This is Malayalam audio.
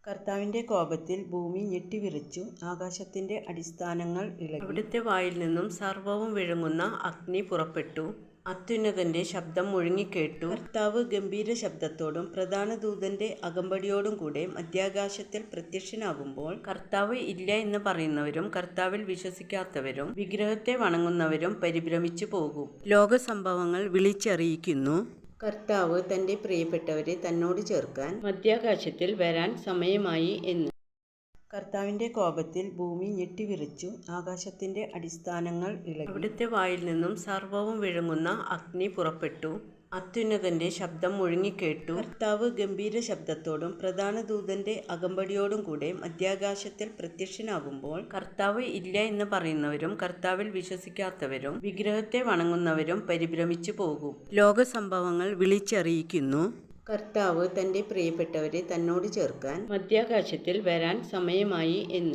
കർത്താവിൻ്റെ കോപത്തിൽ ഭൂമി ഞെട്ടിവിറച്ചു, ആകാശത്തിൻ്റെ അടിസ്ഥാനങ്ങൾ ഇളകി. അവിടുത്തെ വായിൽ നിന്നും സർവ്വവും വിഴുങ്ങുന്ന അഗ്നി പുറപ്പെട്ടു. അത്യുന്നതന്റെ ശബ്ദം മുഴങ്ങിക്കേട്ടു. കർത്താവ് ഗംഭീര ശബ്ദത്തോടും പ്രധാന ദൂതന്റെ അകമ്പടിയോടും കൂടെ മധ്യാകാശത്തിൽ പ്രത്യക്ഷനാകുമ്പോൾ കർത്താവ് ഇല്ല എന്ന് പറയുന്നവരും കർത്താവിൽ വിശ്വസിക്കാത്തവരും വിഗ്രഹത്തെ വണങ്ങുന്നവരും പരിഭ്രമിച്ചു പോകും. ലോകസംഭവങ്ങൾ വിളിച്ചറിയിക്കുന്നു. കർത്താവ് തൻ്റെ പ്രിയപ്പെട്ടവരെ തന്നോട് ചേർക്കാൻ മധ്യാകാശത്തിൽ വരാൻ സമയമായി എന്ന്. കർത്താവിൻ്റെ കോപത്തിൽ ഭൂമി ഞെട്ടിവിറച്ചു, ആകാശത്തിൻ്റെ അടിസ്ഥാനങ്ങൾ ഇളകി. അവിടുത്തെ വായിൽ നിന്നും സർവ്വവും വിഴുങ്ങുന്ന അഗ്നി പുറപ്പെട്ടു. അത്യുന്നതന്റെ ശബ്ദം മുഴങ്ങിക്കേട്ടു. കർത്താവ് ഗംഭീര ശബ്ദത്തോടും പ്രധാന ദൂതന്റെ അകമ്പടിയോടും കൂടെ മധ്യാകാശത്തിൽ പ്രത്യക്ഷനാകുമ്പോൾ കർത്താവ് ഇല്ല എന്ന് പറയുന്നവരും കർത്താവിൽ വിശ്വസിക്കാത്തവരും വിഗ്രഹത്തെ വണങ്ങുന്നവരും പരിഭ്രമിച്ചു പോകും. ലോകസംഭവങ്ങൾ വിളിച്ചറിയിക്കുന്നു. കർത്താവ് തൻ്റെ പ്രിയപ്പെട്ടവരെ തന്നോട് ചേർക്കാൻ മധ്യാകാശത്തിൽ വരാൻ സമയമായി എന്ന്.